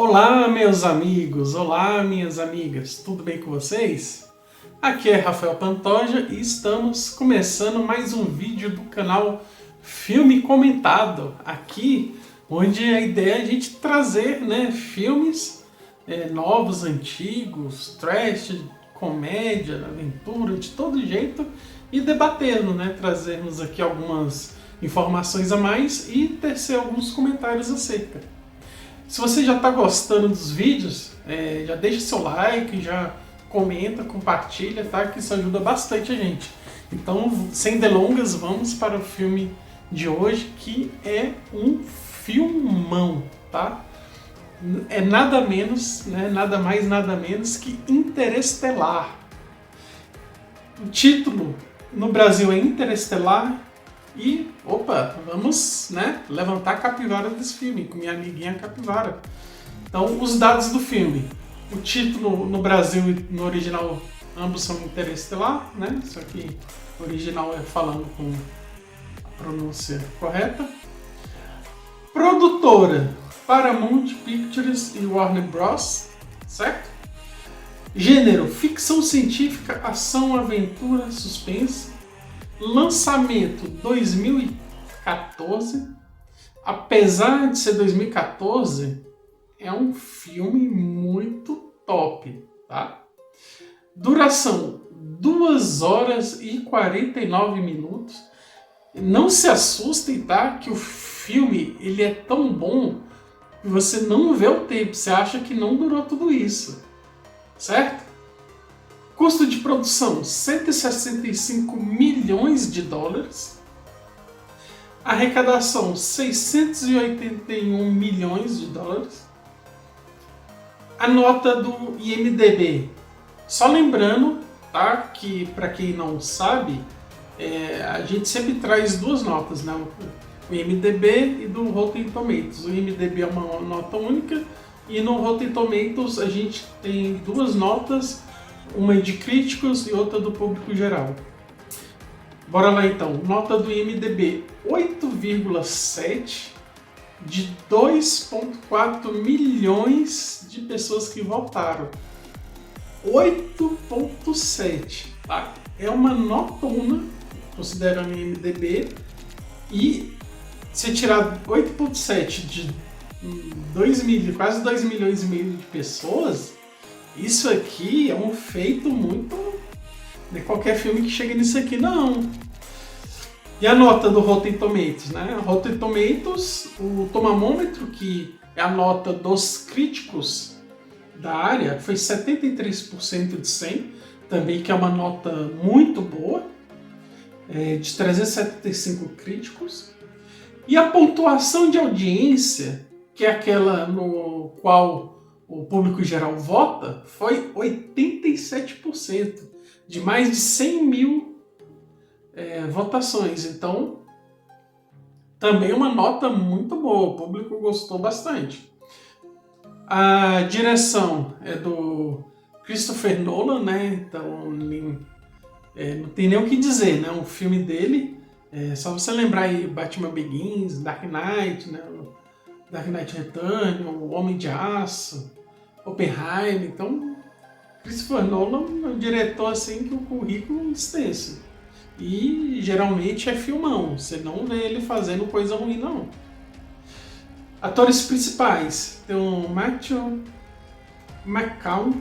Olá, meus amigos! Olá, minhas amigas! Tudo bem com vocês? Aqui é Rafael Pantoja e estamos começando mais um vídeo do canal Filme Comentado. Aqui, onde a ideia é a gente trazer filmes novos, antigos, trash, comédia, aventura, de todo jeito e debatendo, trazermos aqui algumas informações a mais e tecer alguns comentários acerca. Se você já está gostando dos vídeos, já deixa seu like, já comenta, compartilha, tá? Que isso ajuda bastante a gente. Então, sem delongas, vamos para o filme de hoje, que é um filmão, tá? É nada menos, nada mais, nada menos que Interestelar. O título no Brasil é Interestelar. E, vamos levantar a capivara desse filme, com minha amiguinha capivara. Então, os dados do filme. O título no Brasil e no original, ambos são Interestelar, Isso aqui, o original é falando com a pronúncia correta. Produtora, Paramount Pictures e Warner Bros., certo? Gênero, ficção científica, ação, aventura, suspense. Lançamento 2014, apesar de ser 2014, é um filme muito top, tá? Duração 2 horas e 49 minutos. Não se assustem, tá? Que o filme ele é tão bom que você não vê o tempo, você acha que não durou tudo isso, certo? Custo de produção, 165 milhões de dólares. Arrecadação, 681 milhões de dólares. A nota do IMDb. Só lembrando, tá, que para quem não sabe, a gente sempre traz duas notas, o IMDb e do Rotten Tomatoes. O IMDb é uma nota única e no Rotten Tomatoes a gente tem duas notas, uma de críticos e outra do público geral. Bora lá então. Nota do IMDb 8,7 de 2,4 milhões de pessoas que votaram. 8,7, tá? É uma notona, considerando o IMDb. E se tirar 8,7 de quase 2 milhões e meio de pessoas, isso aqui é um feito muito... Não é qualquer filme que chega nisso aqui, não. E a nota do Rotten Tomatoes, Rotten Tomatoes, o tomamômetro, que é a nota dos críticos da área, foi 73% de 100, também que é uma nota muito boa, de 375 críticos. E a pontuação de audiência, que é aquela no qual o público geral vota, foi 87%, de mais de 100 mil votações. Então, também uma nota muito boa, o público gostou bastante. A direção é do Christopher Nolan, então não tem nem o que dizer, um filme dele, só você lembrar aí Batman Begins, Dark Knight, Dark Knight Return, O Homem de Aço, Oppenheimer. Então, Christopher Nolan é um diretor assim que o currículo é extenso. E geralmente é filmão, você não vê ele fazendo coisa ruim, não. Atores principais, tem o Matthew McConaughey,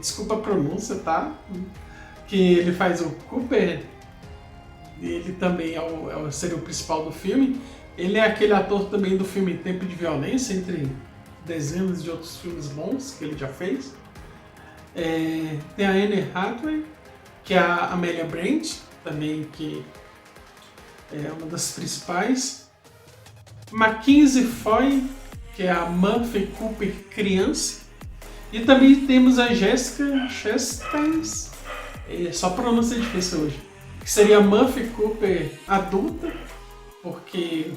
desculpa a pronúncia, tá? Que ele faz o Cooper, ele também seria o principal do filme. Ele é aquele ator também do filme Tempo de Violência, entre dezenas de outros filmes bons que ele já fez. Tem a Anne Hathaway, que é a Amelia Brent, também que é uma das principais. Mackenzie Foy, que é a Murphy Cooper criança. E também temos a Jessica Chastain, só pronúncia difícil hoje, que seria a Murphy Cooper adulta, porque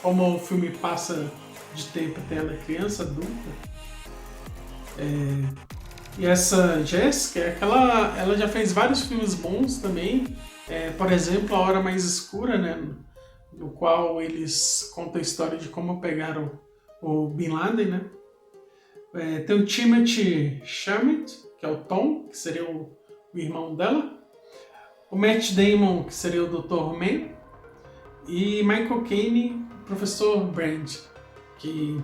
como o filme passa de tempo até ela criança, adulta. E essa Jessica, ela já fez vários filmes bons também, por exemplo, A Hora Mais Escura, no qual eles contam a história de como pegaram o Bin Laden, Tem o Timothy Chalamet, que é o Tom, que seria o irmão dela. O Matt Damon, que seria o Dr. Man. E Michael Caine, o Professor Brand, que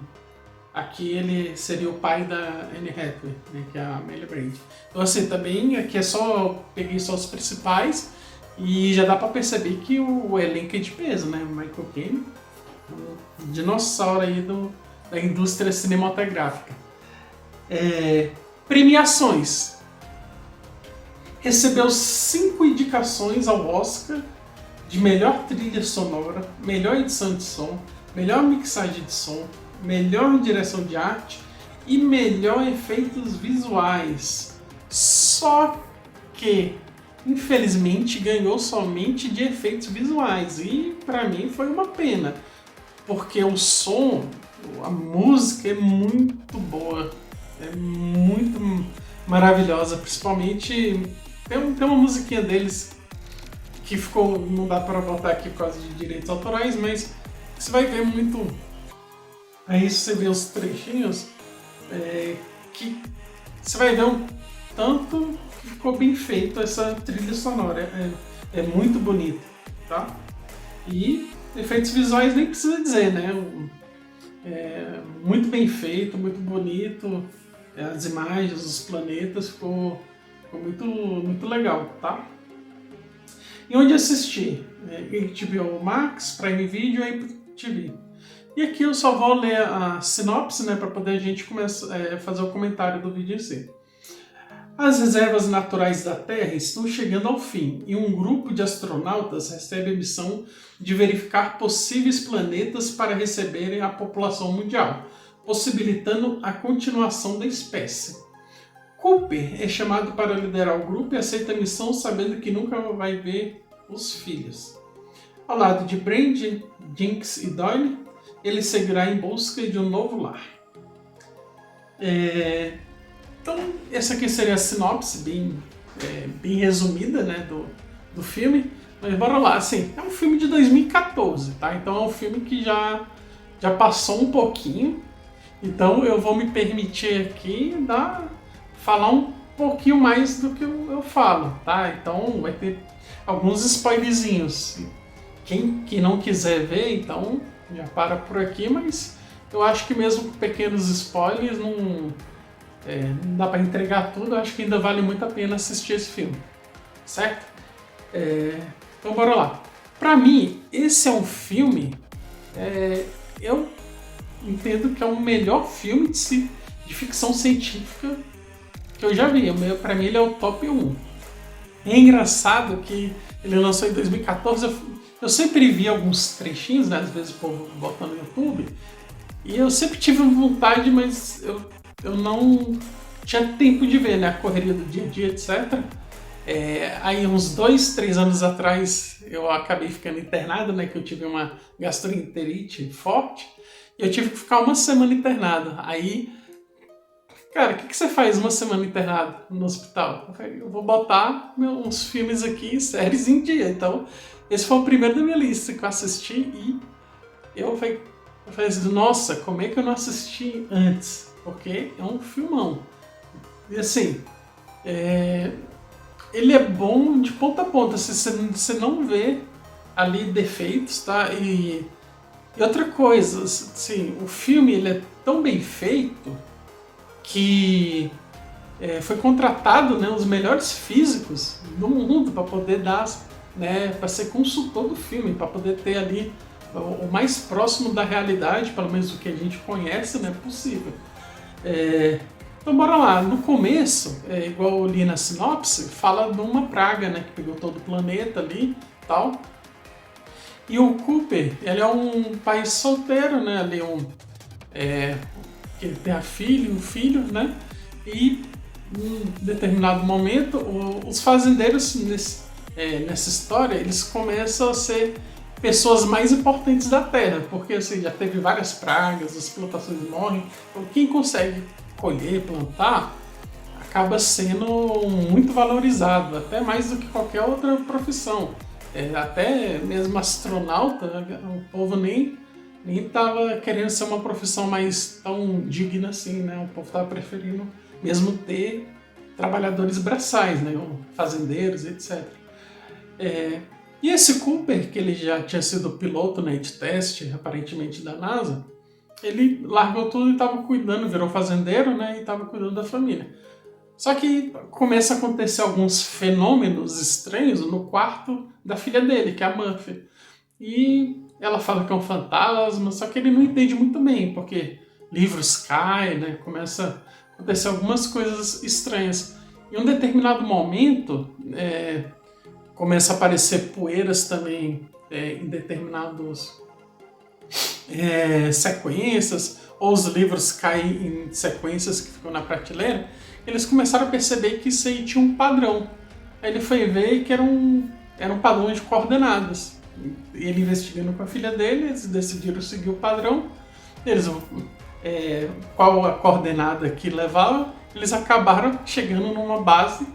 aqui ele seria o pai da Anne Hathaway, né, que é a Amelia Brand. Então assim, também aqui peguei só os principais e já dá pra perceber que o elenco é de peso, né? O Michael Caine, um dinossauro aí da indústria cinematográfica. Premiações. Recebeu 5 indicações ao Oscar de melhor trilha sonora, melhor edição de som, melhor mixagem de som, melhor direção de arte e melhor efeitos visuais. Só que, infelizmente, ganhou somente de efeitos visuais e para mim foi uma pena, porque o som, a música é muito boa, é muito maravilhosa, principalmente tem uma musiquinha deles que ficou, não dá para botar aqui por causa de direitos autorais, mas você vai ver muito. Aí você vê os trechinhos que você vai ver um tanto que ficou bem feito essa trilha sonora. É muito bonito, tá? E efeitos visuais nem precisa dizer, né? Muito bem feito, muito bonito. As imagens, os planetas, ficou muito, muito legal, tá? E onde assistir? HBO Max, Prime Video e Apple TV. E aqui eu só vou ler a sinopse, né, para poder a gente fazer o comentário do vídeo em si. As reservas naturais da Terra estão chegando ao fim e um grupo de astronautas recebe a missão de verificar possíveis planetas para receberem a população mundial, possibilitando a continuação da espécie. Cooper é chamado para liderar o grupo e aceita a missão sabendo que nunca vai ver os filhos. Ao lado de Brand, Jinx e Doyle, ele seguirá em busca de um novo lar. Então, essa aqui seria a sinopse bem resumida, né, do filme. Mas bora lá, assim, é um filme de 2014, tá? Então é um filme que já passou um pouquinho. Então eu vou me permitir aqui falar um pouquinho mais do que eu falo, tá? Então vai ter alguns spoilerzinhos. Quem que não quiser ver, então já para por aqui, mas eu acho que mesmo com pequenos spoilers não dá para entregar tudo. Eu acho que ainda vale muito a pena assistir esse filme, certo? Então bora lá. Pra mim, esse é um filme, eu entendo que é o melhor filme de ficção científica que eu já vi. Pra mim ele é o top 1. É engraçado que ele lançou em 2014, eu sempre vi alguns trechinhos, né, às vezes o povo bota no YouTube, e eu sempre tive vontade, mas eu não tinha tempo de ver, né, a correria do dia a dia, etc. Aí uns 2, 3 anos atrás eu acabei ficando internado, né, que eu tive uma gastroenterite forte, e eu tive que ficar uma semana internado. Aí, cara, o que você faz uma semana internado no hospital? Eu falei, eu vou botar uns filmes aqui, séries em dia. Então, esse foi o primeiro da minha lista que eu assisti e eu falei assim, nossa, como é que eu não assisti antes? Porque é um filmão. E assim, ele é bom de ponta a ponta, você não vê ali defeitos, tá? E outra coisa, assim, o filme ele é tão bem feito que foi contratado, né, os melhores físicos do mundo para poder dar, né, para ser consultor do filme, para poder ter ali o mais próximo da realidade, pelo menos do que a gente conhece, né, possível. Então bora lá. No começo, igual eu li na sinopse, fala de uma praga, né, que pegou todo o planeta ali, tal. E o Cooper, ele é um pai solteiro, né, ali que ele tem um filho, né, e em um determinado momento os fazendeiros nessa história, eles começam a ser pessoas mais importantes da Terra, porque assim, já teve várias pragas, as plantações morrem, então quem consegue colher, plantar, acaba sendo muito valorizado, até mais do que qualquer outra profissão. Até mesmo astronauta, o povo nem nem estava querendo ser uma profissão mais tão digna assim, né? O povo estava preferindo mesmo ter trabalhadores braçais, né? Fazendeiros, etc. E esse Cooper, que ele já tinha sido piloto, né, de teste, aparentemente da NASA, ele largou tudo e estava cuidando, virou fazendeiro, né, e estava cuidando da família. Só que começa a acontecer alguns fenômenos estranhos no quarto da filha dele, que é a Murphy. E ela fala que é um fantasma, só que ele não entende muito bem, porque livros caem, né, começa a acontecer algumas coisas estranhas. Em um determinado momento, começa a aparecer poeiras também em determinados sequências, ou os livros caem em sequências que ficam na prateleira. Eles começaram a perceber que isso aí tinha um padrão. Aí ele foi ver que era um padrão de coordenadas. Ele investigando com a filha dele, eles decidiram seguir o padrão. Eles, qual a coordenada que levava, eles acabaram chegando numa base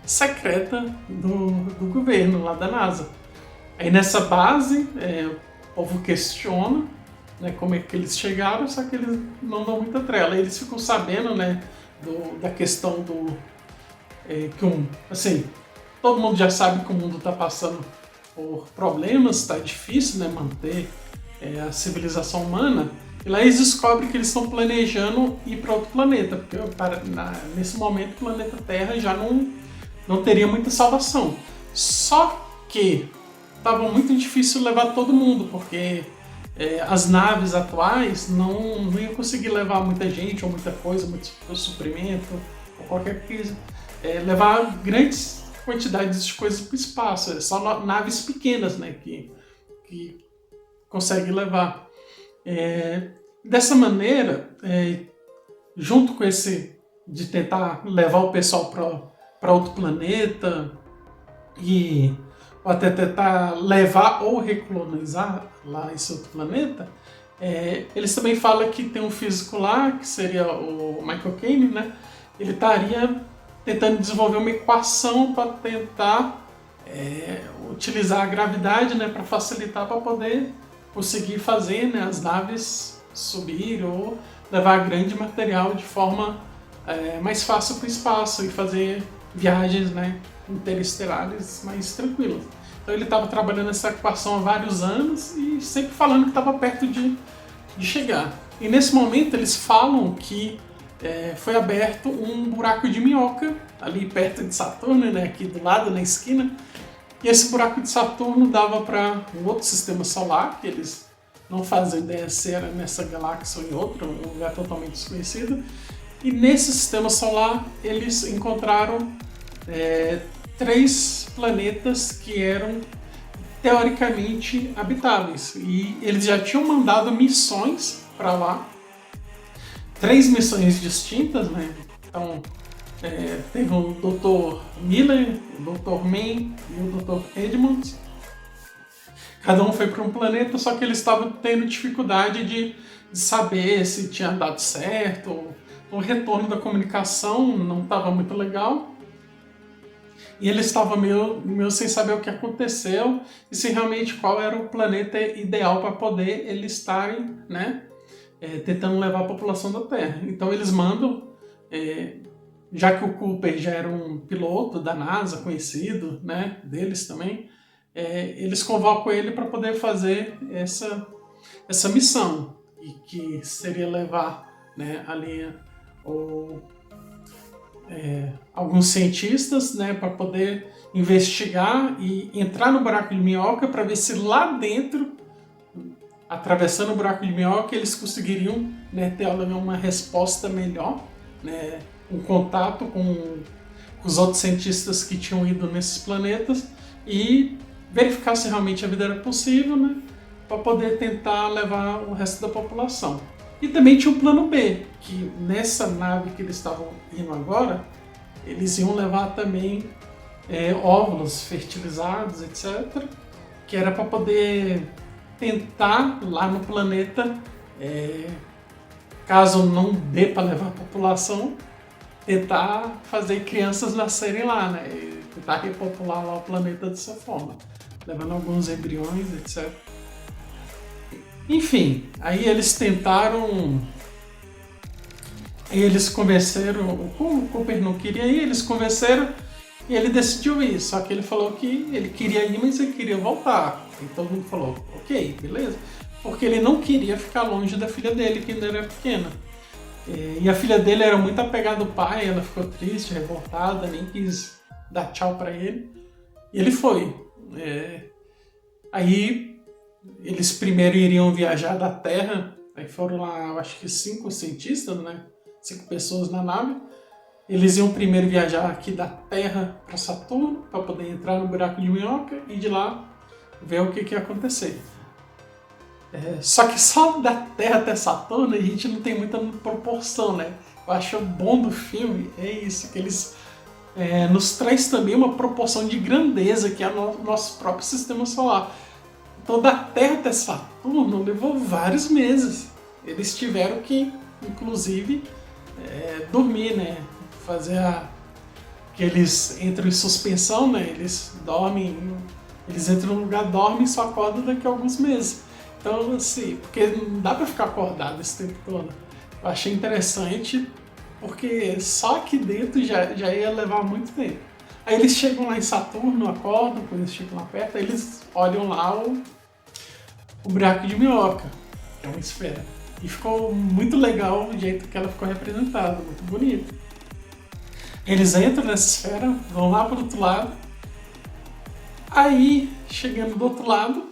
secreta do governo, lá da NASA. Aí nessa base, o povo questiona, né, como é que eles chegaram, só que eles não dão muita trela. Eles ficam sabendo, né, da questão do... assim, todo mundo já sabe que o mundo está passando por problemas, está difícil, né, manter a civilização humana. E lá eles descobrem que eles estão planejando ir para outro planeta, porque nesse momento o planeta Terra já não teria muita salvação. Só que estava muito difícil levar todo mundo, porque as naves atuais não iam conseguir levar muita gente, ou muita coisa, muito suprimento, ou qualquer coisa. Levar grandes quantidades de coisas para o espaço. É só naves pequenas, né, que conseguem levar. Dessa maneira, junto com esse de tentar levar o pessoal para outro planeta ou até tentar levar ou recolonizar lá esse outro planeta, eles também falam que tem um físico lá, que seria o Michael Caine, né? Ele estaria tentando desenvolver uma equação para tentar utilizar a gravidade, né, para facilitar, para poder conseguir fazer, né, as naves subir ou levar grande material de forma mais fácil para o espaço e fazer viagens, né, interestelares mais tranquilas. Então ele estava trabalhando essa equação há vários anos e sempre falando que estava perto de chegar. E nesse momento eles falam que foi aberto um buraco de minhoca ali perto de Saturno, né, aqui do lado, na esquina. E esse buraco de Saturno dava para um outro sistema solar, que eles não fazem ideia se era nessa galáxia ou em outro, um lugar totalmente desconhecido. E nesse sistema solar eles encontraram 3 planetas que eram teoricamente habitáveis. E eles já tinham mandado missões para lá, 3 missões distintas, né? Então, teve o Dr. Miller, o Dr. Mann e o Dr. Edmund. Cada um foi para um planeta, só que eles estavam tendo dificuldade de saber se tinha dado certo, o retorno da comunicação não estava muito legal. E eles estavam meio sem saber o que aconteceu e se realmente qual era o planeta ideal para poder eles estarem, né, tentando levar a população da Terra. Então eles mandam, já que o Cooper já era um piloto da NASA, conhecido, né, deles também, eles convocam ele para poder fazer essa missão, e que seria levar, né, ali alguns cientistas, né, para poder investigar e entrar no buraco de minhoca para ver se lá dentro, atravessando o buraco de minhoca, eles conseguiriam, né, ter uma resposta melhor, né, um contato com os outros cientistas que tinham ido nesses planetas e verificar se realmente a vida era possível, né, para poder tentar levar o resto da população. E também tinha o plano B, que nessa nave que eles estavam indo agora, eles iam levar também óvulos fertilizados, etc., que era para poder tentar lá no planeta, caso não dê para levar a população, tentar fazer crianças nascerem lá, né? E tentar repopular lá o planeta dessa forma, levando alguns embriões, etc. Enfim, aí eles tentaram. Aí eles convenceram. O Cooper não queria ir, eles convenceram e ele decidiu ir. Só que ele falou que ele queria ir, mas ele queria voltar. E todo mundo falou: ok, beleza. Porque ele não queria ficar longe da filha dele, que ainda era pequena. E a filha dele era muito apegada ao pai, ela ficou triste, revoltada, nem quis dar tchau pra ele. E ele foi. Aí eles primeiro iriam viajar da Terra, aí foram lá, eu acho que 5 cientistas, né? 5 pessoas na nave. Eles iam primeiro viajar aqui da Terra para Saturno, para poder entrar no buraco de minhoca e de lá ver o que ia acontecer. Só que só da Terra até Saturno a gente não tem muita proporção, né? Eu acho bom do filme é isso, que eles nos traz também uma proporção de grandeza que é o nosso próprio sistema solar. Então da Terra até Saturno levou vários meses. Eles tiveram que, inclusive, dormir, né? Fazer que eles entram em suspensão, né? Eles dormem, eles entram no lugar, dormem e só acordam daqui a alguns meses. Então, assim, porque não dá pra ficar acordado esse tempo todo. Eu achei interessante, porque só aqui dentro já ia levar muito tempo. Aí eles chegam lá em Saturno, acordam, quando eles chegam lá perto, aí eles olham lá o buraco de minhoca, que é uma esfera. E ficou muito legal o jeito que ela ficou representada, muito bonito. Eles entram nessa esfera, vão lá pro outro lado. Aí, chegando do outro lado,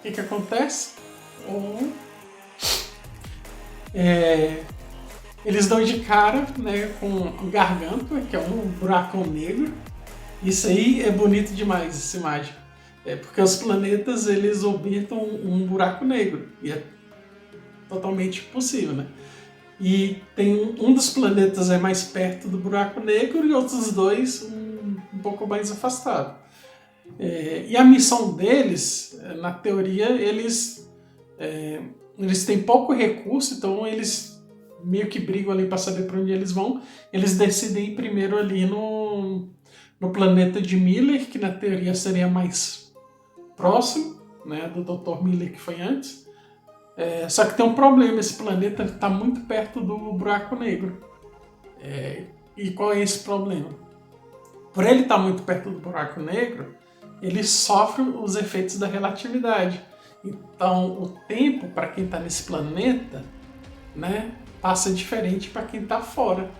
o que acontece? Eles dão de cara, né, com o Gargantua, que é um buracão negro. Isso aí é bonito demais, essa imagem. Porque os planetas, eles orbitam um buraco negro. E é totalmente possível, né? E tem um dos planetas é mais perto do buraco negro e outros dois um pouco mais afastado. E a missão deles, na teoria, eles têm pouco recurso, então eles meio que brigam ali para saber para onde eles vão. Eles decidem ir primeiro ali no planeta de Miller, que na teoria seria mais próximo, né, do Dr. Miller que foi antes. Só que tem um problema, esse planeta está muito perto do buraco negro. E qual é esse problema? Por ele estar muito perto do buraco negro, ele sofre os efeitos da relatividade. Então, o tempo para quem está nesse planeta, né, passa diferente para quem está fora.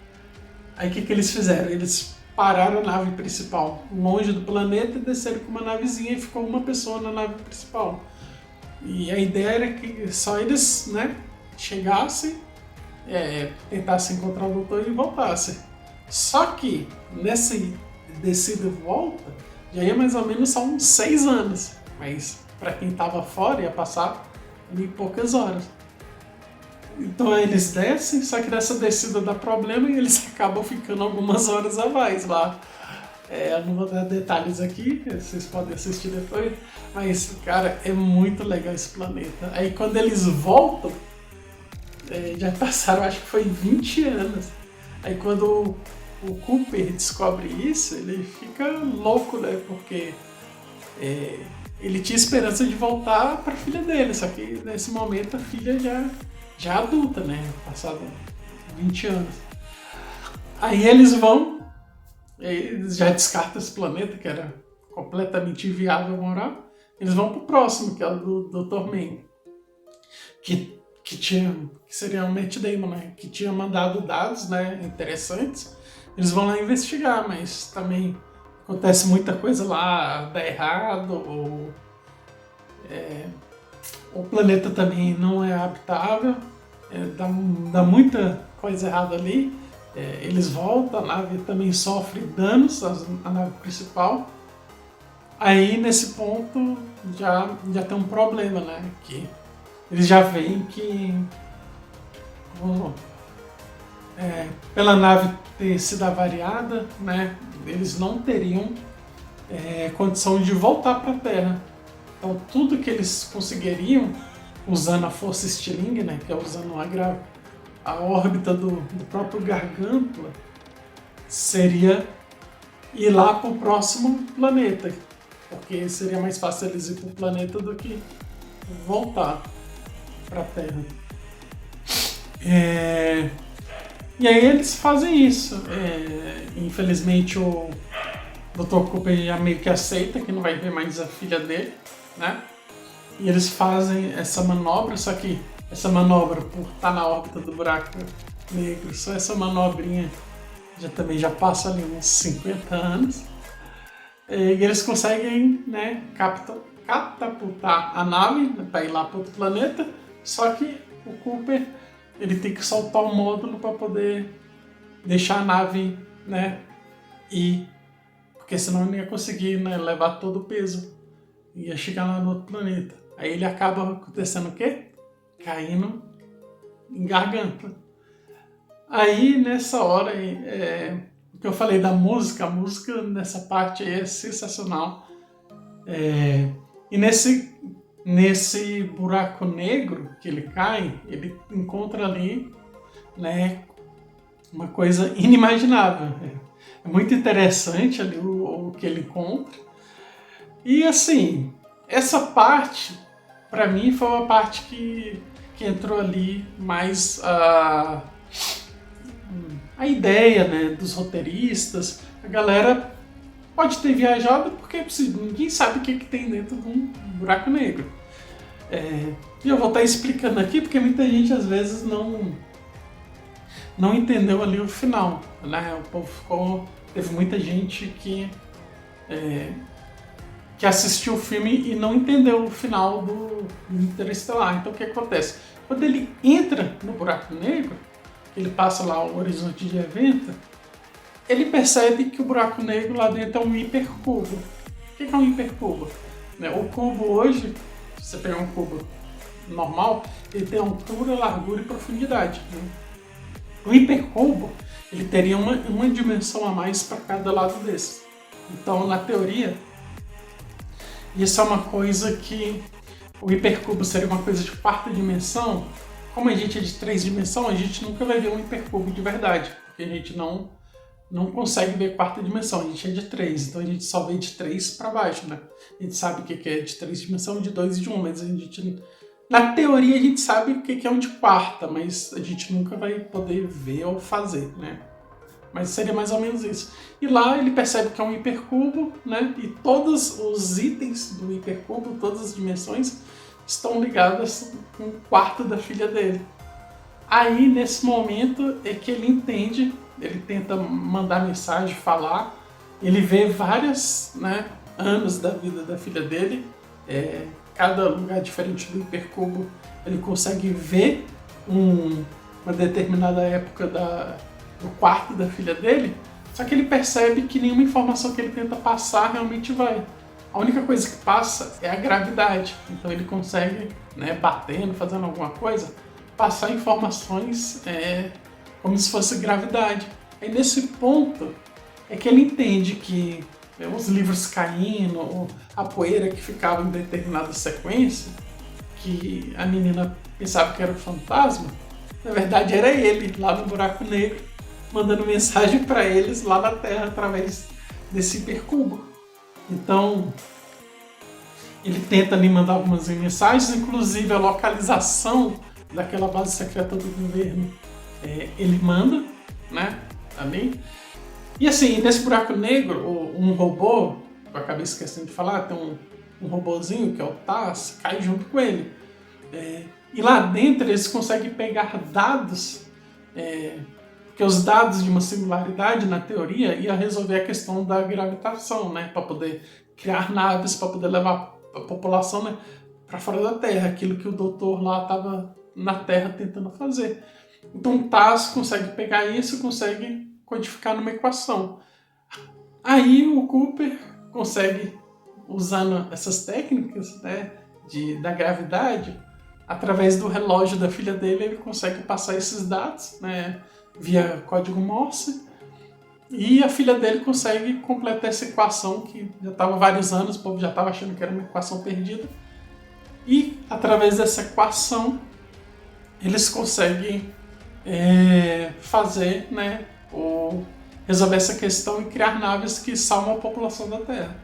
Aí o que eles fizeram? Eles pararam a nave principal longe do planeta e desceram com uma navezinha e ficou uma pessoa na nave principal. E a ideia era que só eles, né, chegassem, tentassem encontrar o doutor e voltassem. Só que nessa descida e volta já ia mais ou menos só uns 6 anos. Mas para quem estava fora ia passar em poucas horas. Então eles descem, só que nessa descida dá problema e eles acabam ficando algumas horas a mais lá. Eu não vou dar detalhes aqui, vocês podem assistir depois, mas, cara, é muito legal esse planeta. Aí quando eles voltam, já passaram, acho que foi 20 anos. Aí quando o Cooper descobre isso, ele fica louco, né? Porque ele tinha esperança de voltar para a filha dele, só que nesse momento a filha já adulta, né? Passado 20 anos. Aí eles vão, eles já descartam esse planeta, que era completamente inviável morar. Eles vão pro próximo, que é o do Dr. Mann. Que seria o Matt Damon, né? Que tinha mandado dados, né, interessantes. Eles vão lá investigar, mas também acontece muita coisa lá, dá errado, o planeta também não é habitável, dá muita coisa errada ali. Eles voltam, a nave também sofre danos, a nave principal. Aí nesse ponto já tem um problema, né? Que eles já veem que pela nave ter sido avariada, né? Eles não teriam condição de voltar para a Terra. Então tudo que eles conseguiriam usando a força Stirling, né? Que é usando a órbita do próprio Gargantua, seria ir lá para o próximo planeta, porque seria mais fácil eles ir para o planeta do que voltar. para a Terra. E aí eles fazem isso. Infelizmente o Dr. Cooper já meio que aceita que não vai ver mais a filha dele, né? E eles fazem essa manobra, só que essa manobra, por estar na órbita do buraco negro, só essa manobrinha também já passa ali uns 50 anos. E eles conseguem, né, catapultar a nave para ir lá para outro planeta, só que o Cooper ele tem que soltar o módulo para poder deixar a nave, né, ir, porque senão ele não ia conseguir, né, levar todo o peso, ia chegar lá no outro planeta. Aí ele acaba acontecendo o quê? Caindo em garganta. Aí nessa hora, o que eu falei da música, a música nessa parte aí é sensacional. E nesse buraco negro que ele cai, ele encontra ali, né, uma coisa inimaginável. É muito interessante ali o que ele encontra. E assim, essa parte, para mim, foi uma parte que entrou ali mais a ideia, né, dos roteiristas. A galera pode ter viajado porque ninguém sabe o que tem dentro de um buraco negro. E eu vou estar explicando aqui porque muita gente às vezes não entendeu ali o final, né? O povo teve muita gente que assistiu o filme e não entendeu o final do Interestelar. Então o que acontece? Quando ele entra no buraco negro, ele passa lá o horizonte de evento, ele percebe que o buraco negro lá dentro é um hipercubo. O que é um hipercubo? O cubo hoje, se você pegar um cubo normal, ele tem altura, largura e profundidade. O hipercubo, ele teria uma dimensão a mais para cada lado desse. Então, na teoria, isso é uma coisa que o hipercubo seria uma coisa de quarta dimensão. Como a gente é de 3 dimensões, a gente nunca vai ver um hipercubo de verdade, porque a gente não consegue ver quarta dimensão, a gente é de 3, então a gente só vê de 3 para baixo, né? A gente sabe o que é de 3 dimensões, de 2 e de 1, mas a gente, na teoria a gente sabe o que é um de quarta, mas a gente nunca vai poder ver ou fazer, né? Mas seria mais ou menos isso. E lá ele percebe que é um hipercubo, né? E todos os itens do hipercubo, todas as dimensões, estão ligadas com o quarto da filha dele. Aí, nesse momento, é que ele entende, ele tenta mandar mensagem, falar, ele vê vários, né, anos da vida da filha dele, cada lugar diferente do hipercubo, ele consegue ver uma determinada época do quarto da filha dele, só que ele percebe que nenhuma informação que ele tenta passar realmente vai. A única coisa que passa é a gravidade. Então ele consegue, né, batendo, fazendo alguma coisa, passar informações como se fosse gravidade. Aí nesse ponto é que ele entende que os livros caindo, a poeira que ficava em determinada sequência, que a menina pensava que era um fantasma, na verdade era ele, lá no buraco negro, mandando mensagem para eles lá na Terra através desse hipercubo. Então, ele tenta ali mandar algumas mensagens, inclusive a localização daquela base secreta do governo. Ele manda, né, ali. E assim, nesse buraco negro, um robô, eu acabei esquecendo de falar, tem um robozinho que é o TAS, cai junto com ele. E lá dentro eles conseguem pegar dados, porque os dados de uma singularidade, na teoria, ia resolver a questão da gravitação, né? Para poder criar naves, para poder levar a população, né, para fora da Terra, aquilo que o doutor lá estava na Terra tentando fazer. Então o TAS consegue pegar isso e consegue codificar numa equação. Aí o Cooper consegue, usando essas técnicas, né, da gravidade, através do relógio da filha dele, ele consegue passar esses dados, né, via código Morse, e a filha dele consegue completar essa equação que já estava há vários anos, o povo já estava achando que era uma equação perdida, e através dessa equação eles conseguem fazer, né, resolver essa questão e criar naves que salvam a população da Terra.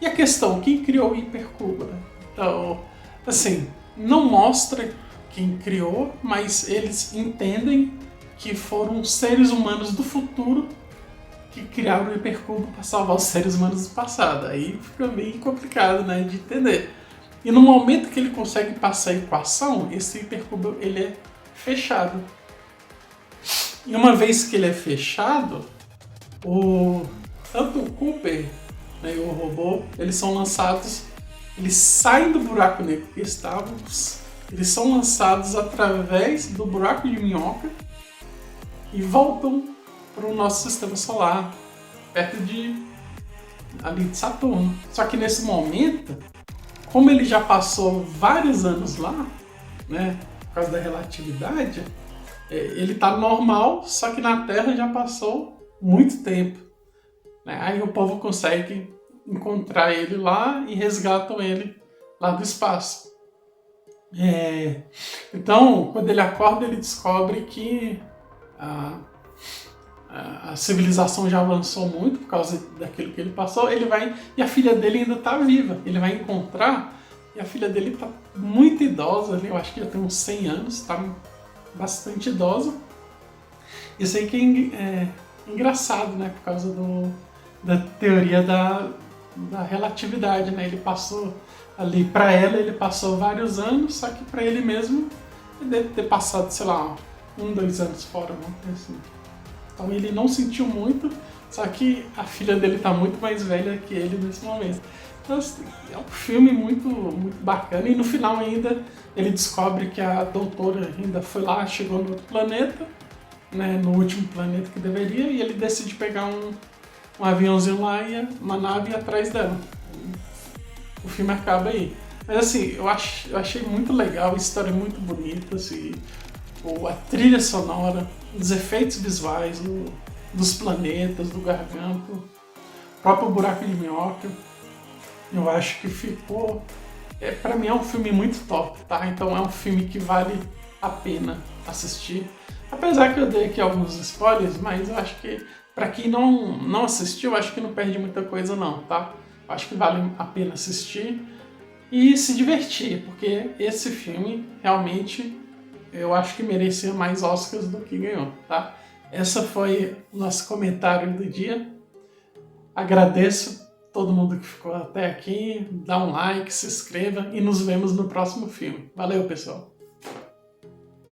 E a questão, quem criou o hipercubo? Né? Então, assim, não mostra quem criou, mas eles entendem que foram seres humanos do futuro que criaram o hipercubo para salvar os seres humanos do passado. Aí fica bem complicado, né, de entender. E no momento que ele consegue passar a equação, esse hipercubo ele é fechado. E uma vez que ele é fechado, tanto o Cooper, né, e o robô, eles são lançados, eles saem do buraco negro que estavam, eles são lançados através do buraco de minhoca e voltam para o nosso sistema solar, perto ali de Saturno. Só que nesse momento, como ele já passou vários anos lá, né, por causa da relatividade, ele está normal, só que na Terra já passou muito tempo. Né? Aí o povo consegue encontrar ele lá e resgatam ele lá do espaço. Então, quando ele acorda, ele descobre que a civilização já avançou muito por causa daquilo que ele passou. Ele vai e a filha dele ainda está viva. Ele vai encontrar e a filha dele está muito idosa. Eu acho que já tem uns 100 anos, está bastante idosa. Isso aí que é engraçado, né? Por causa da teoria da relatividade, né? Ele passou ali, para ela ele passou vários anos, só que para ele mesmo ele deve ter passado, sei lá, 2 anos fora, vamos dizer assim. Então ele não sentiu muito, só que a filha dele está muito mais velha que ele nesse momento. Então é um filme muito, muito bacana, e no final ainda ele descobre que a doutora ainda foi lá, chegou no outro planeta, né, no último planeta que deveria, e ele decide pegar um aviãozinho lá e uma nave atrás dela. O filme acaba aí. Mas assim, eu achei muito legal, a história é muito bonita, assim, a trilha sonora, os efeitos visuais dos planetas, do Garganto, o próprio buraco de minhoca. Eu acho que ficou... pra mim é um filme muito top, tá? Então é um filme que vale a pena assistir. Apesar que eu dei aqui alguns spoilers, mas eu acho que pra quem não assistiu, eu acho que não perde muita coisa não, tá? Eu acho que vale a pena assistir e se divertir, porque esse filme realmente eu acho que merecia mais Oscars do que ganhou, tá? Essa foi o nosso comentário do dia. Agradeço todo mundo que ficou até aqui, dá um like, se inscreva e nos vemos no próximo filme. Valeu, pessoal!